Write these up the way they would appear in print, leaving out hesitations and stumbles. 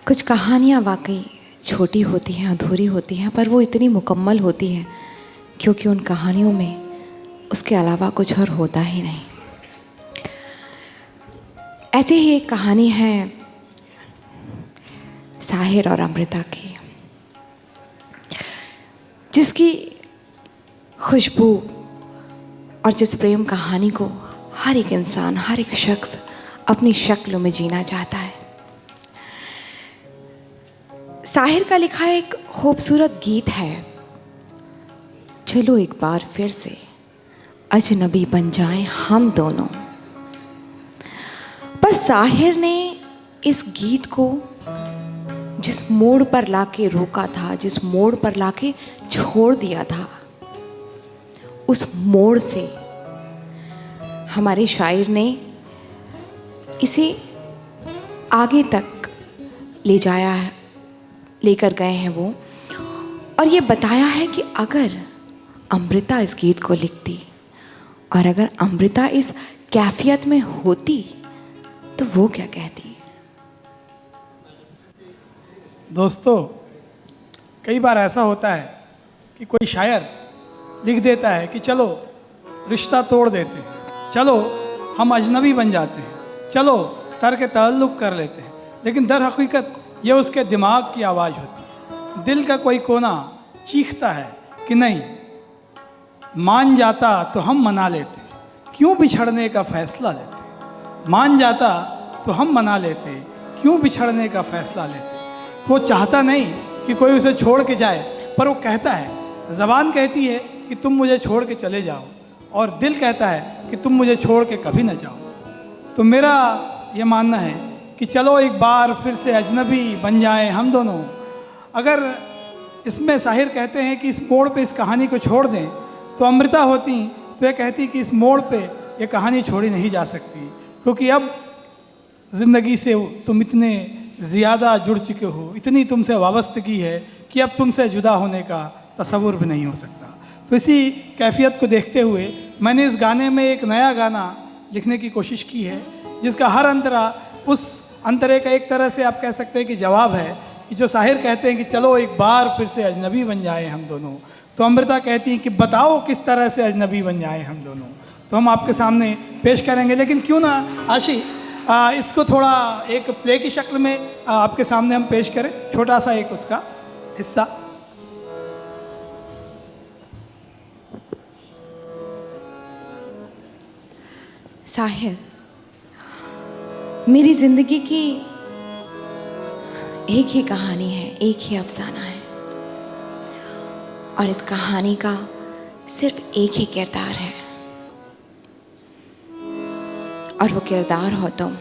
कुछ कहानियाँ वाकई छोटी होती हैं, अधूरी होती हैं, पर वो इतनी मुकम्मल होती हैं क्योंकि उन कहानियों में उसके अलावा कुछ और होता ही नहीं। ऐसी ही एक कहानी है साहिर और अमृता की, जिसकी खुशबू और जिस प्रेम कहानी को हर एक इंसान, हर एक शख्स अपनी शक्ल में जीना चाहता है। साहिर का लिखा एक खूबसूरत गीत है, चलो एक बार फिर से अजनबी बन जाएं हम दोनों। पर साहिर ने इस गीत को जिस मोड़ पर लाके रोका था, जिस मोड़ पर लाके छोड़ दिया था, उस मोड़ से हमारे शायर ने इसे आगे तक ले जाया है, लेकर गए हैं वो, और ये बताया है कि अगर अमृता इस गीत को लिखती और अगर अमृता इस कैफियत में होती तो वो क्या कहती। दोस्तों, कई बार ऐसा होता है कि कोई शायर लिख देता है कि चलो रिश्ता तोड़ देते हैं, चलो हम अजनबी बन जाते हैं, चलो तर्क ताल्लुक़ कर लेते हैं, लेकिन दर हकीकत ये उसके दिमाग की आवाज़ होती है। दिल का कोई कोना चीखता है कि नहीं, मान जाता तो हम मना लेते, क्यों बिछड़ने का फ़ैसला लेते। मान जाता तो हम मना लेते, क्यों बिछड़ने का फ़ैसला लेते। वो चाहता नहीं कि कोई उसे छोड़ के जाए, पर वो कहता है, ज़बान कहती है कि तुम मुझे छोड़ के चले जाओ, और दिल कहता है कि तुम मुझे छोड़ के कभी ना जाओ। तो मेरा ये मानना है कि चलो एक बार फिर से अजनबी बन जाएं हम दोनों। अगर इसमें साहिर कहते हैं कि इस मोड़ पे इस कहानी को छोड़ दें, तो अमृता होती तो ये कहती कि इस मोड़ पे ये कहानी छोड़ी नहीं जा सकती, क्योंकि अब ज़िंदगी से तुम इतने ज़्यादा जुड़ चुके हो, इतनी तुमसे वाबस्तगी है कि अब तुमसे जुदा होने का तसव्वुर भी नहीं हो सकता। तो इसी कैफियत को देखते हुए मैंने इस गाने में एक नया गाना लिखने की कोशिश की है, जिसका हर अंतरा उस अंतरे का एक तरह से आप कह सकते हैं कि जवाब है कि जो साहिर कहते हैं कि चलो एक बार फिर से अजनबी बन जाएं हम दोनों, तो अमृता कहती हैं कि बताओ किस तरह से अजनबी बन जाएं हम दोनों। तो हम आपके सामने पेश करेंगे, लेकिन क्यों ना आशी इसको थोड़ा एक प्ले की शक्ल में आपके सामने हम पेश करें, छोटा सा एक उसका हिस्सा। साहिर, मेरी ज़िंदगी की एक ही कहानी है, एक ही अफसाना है, और इस कहानी का सिर्फ एक ही किरदार है, और वो किरदार हो तुम।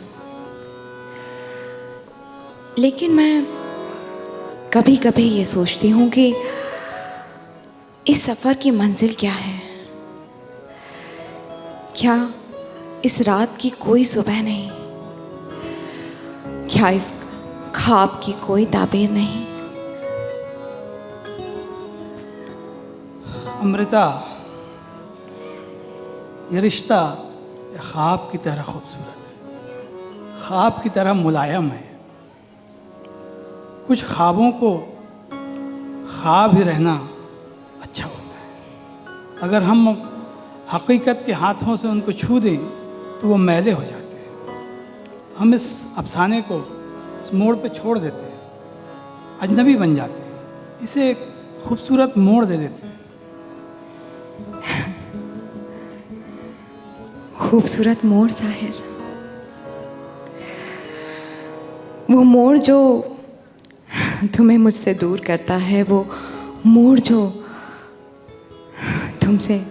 लेकिन मैं कभी कभी ये सोचती हूँ कि इस सफ़र की मंजिल क्या है। क्या इस रात की कोई सुबह नहीं? क्या इस ख्वाब की कोई ताबीर नहीं? अमृता, ये रिश्ता ख्वाब की तरह खूबसूरत है, ख्वाब की तरह मुलायम है। कुछ ख्वाबों को ख्वाब ही रहना अच्छा होता है। अगर हम हकीकत के हाथों से उनको छू दें तो वो मैले हो जाते हैं। हम इस अफसाने को इस मोड़ पे छोड़ देते हैं, अजनबी बन जाते हैं, इसे एक खूबसूरत मोड़ दे देते हैं। खूबसूरत मोड़ साहिर, वो मोड़ जो तुम्हें मुझसे दूर करता है, वो मोड़ जो तुमसे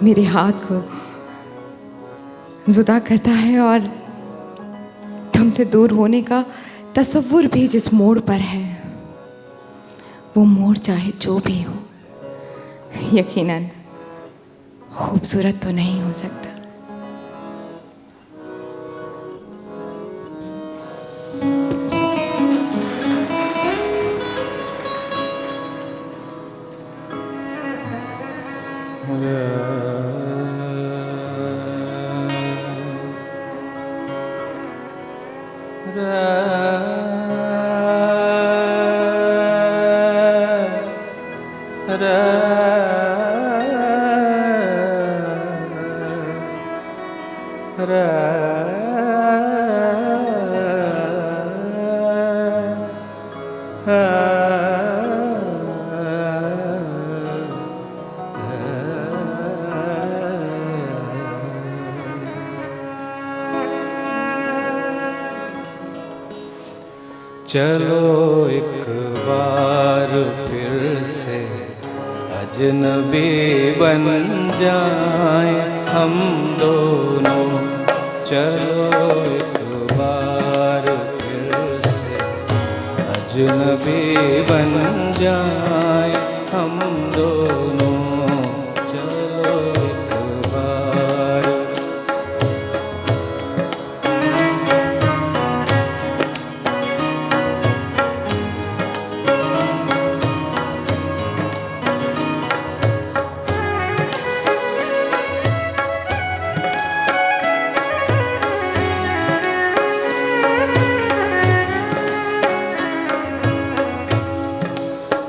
मेरे हाथ को जुदा करता है, और तुमसे दूर होने का तसव्वुर भी जिस मोड़ पर है, वो मोड़ चाहे जो भी हो, यकीनन खूबसूरत तो नहीं हो सकता। चलो एक बार फिर से अजनबी बन जाएं हम दोनों। चलो एक बार फिर से अजनबी बन जाएं हम दोनों। चलो एक बार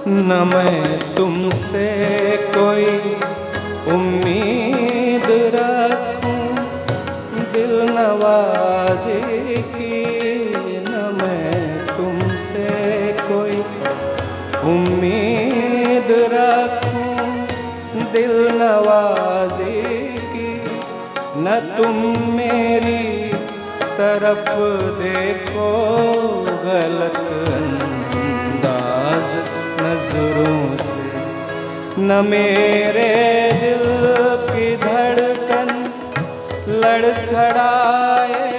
न मैं तुमसे कोई उम्मीद रखूं दिल नवाज़ी की। न मैं तुमसे कोई उम्मीद रखूं दिल नवाज़ी की। न तुम मेरी तरफ देखो गलत अंदाज नजरों से। न मेरे दिल की धड़कन लड़खड़ाए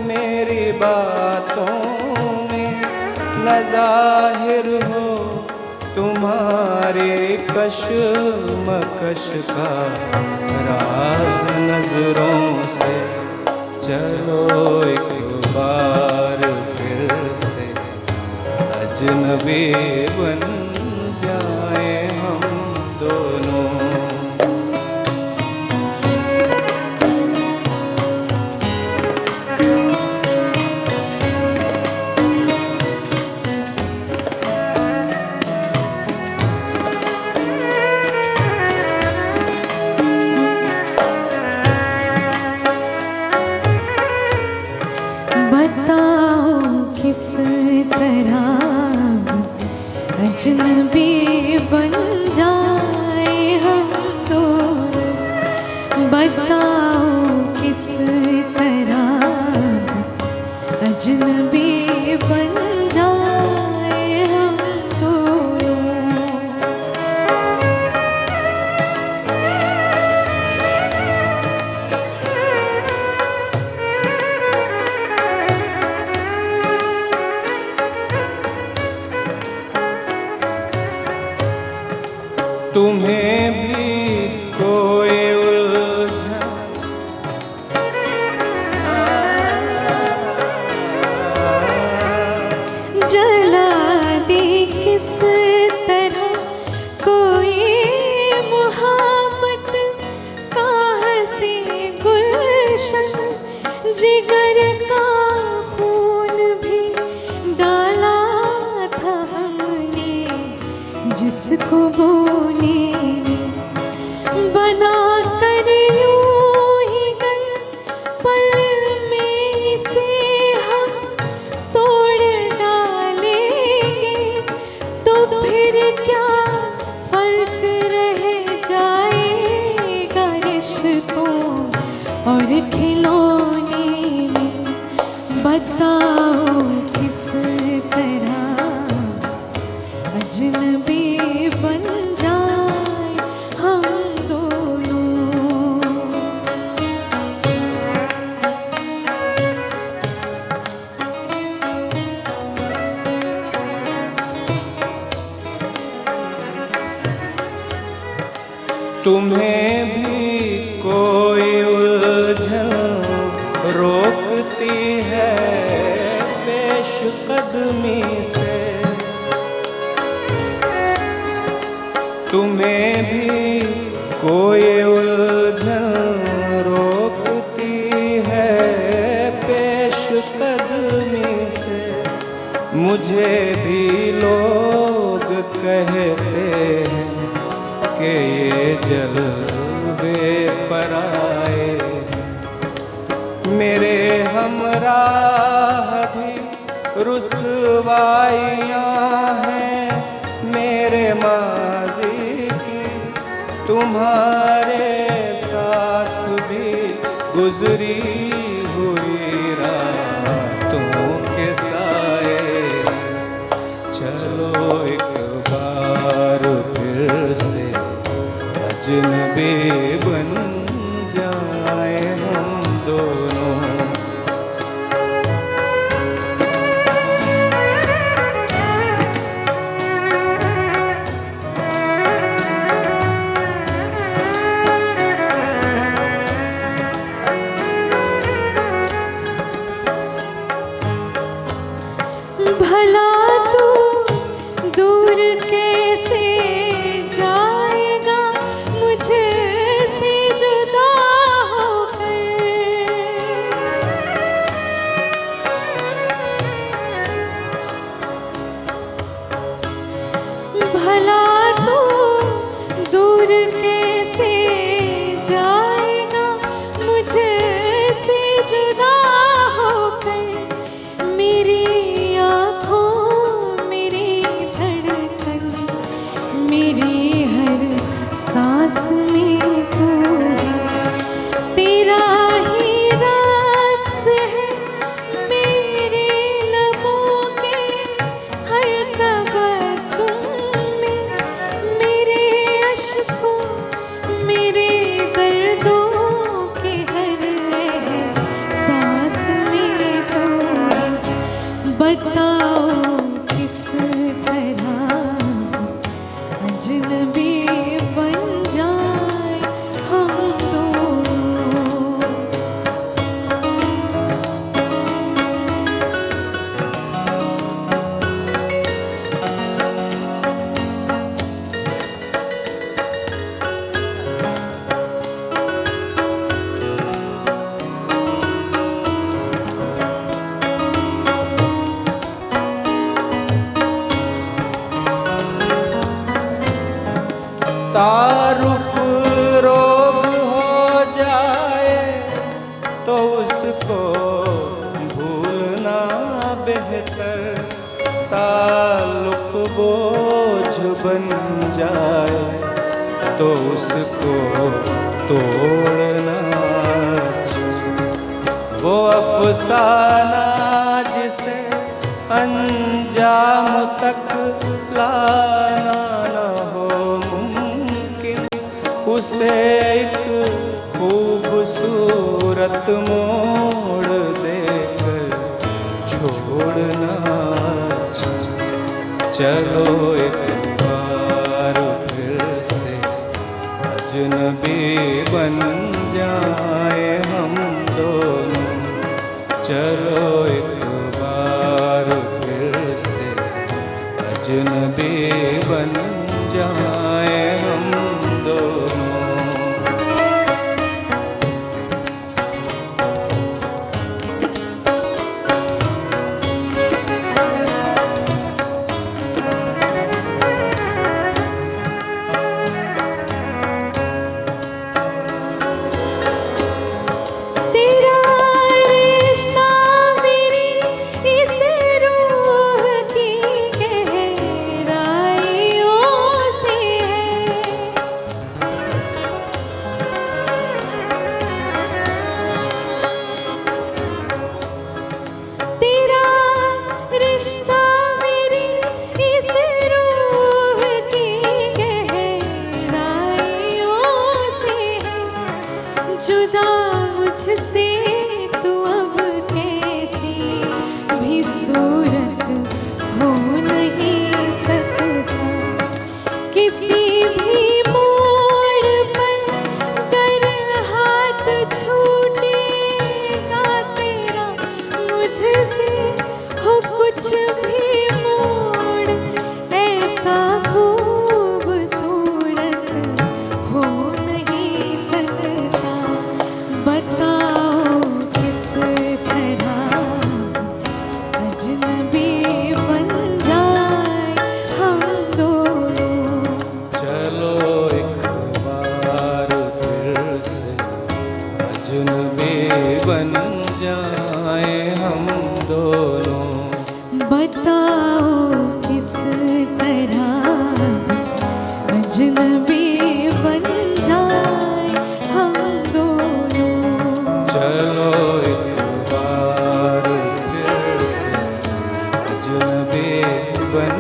मेरी बातों में। न जाहिर हो तुम्हारी कशमकश का राज नजरों से। चलो एक बार फिर से अजनबी बन जाए हम दोनों। बताओ किस तरह अजनबी बन जाए हम दोनों। बताओ किस तरह अजनबी बन जाए हम दोनों। तुम्हें भी कोई उलझन जला दे किस तरह कोई मोहब्बत का हंसी गुलशन। जिगर का खून भी डाला था हमने जिसको बोने में। बना कर यूं ही कर पल में इसे हम तोड़ डालेंगे। तो फिर क्या फर्क रह जाएगा रिश्तों और खिलौने में। बताओ किस तरह अजनबी बन जाए हम दोनों। तुम्हें भी कोई उलझन रोकती है पेशकदमी से। तुम्हें भी कोई उलझन रोकती है पेशकदमी मुझे भी लोग कहते हैं कि ये जलवे पर आए। मेरे हमराह भी रुसवाइयाँ हैं मेरे माज़ी की, तुम्हारे साथ भी गुजरी हुई रातों के साए। चलो एक बार फिर से अजनबी बन जाए हम दोनों। भला तू दूर कैसे जाएगा मुझसे जुदा होकर। भला तू दूर कैसे जाएगा मुझसे जुदा होकर। मेरी सांस में तू है, तेरा ही रक्स है मेरे लबों के हर तबस्सुम में। मेरे अश्कों मेरे दर्दों के हर सांस में तू है। बताओ किस तरह अजनबी तारुफ रोग हो जाए तो उसको भूलना बेहतर। ताल्लुक बोझ बन जाए तो उसको तोड़ना अच्छा। वो अफसाना जिसे अंजाम तक लाना न हो मुमकिन, उसे एक खूबसूरत मोड़ देकर छोड़ना अच्छा। चलो एक बार फिर से अजनबी बन जाए हम दोनों। चलो एक बार फिर से अजनबी बन जाए हम दोनों। जुदा मुझसे तू अब कैसी भी सूरत हो नहीं सकता। किसी भी मोड़ पर कर हाथ छूटेगा तेरा मुझसे हो कुछ भी मोड़ ऐसा खूबसूरत हो नहीं सकता। बताओ किस तरह अजनबी अजनबी बन जाए हम दोनों। बताओ किस तरह अजनबी बन जाए हम दोनों। चलो एक बार फिर से अजनबी बन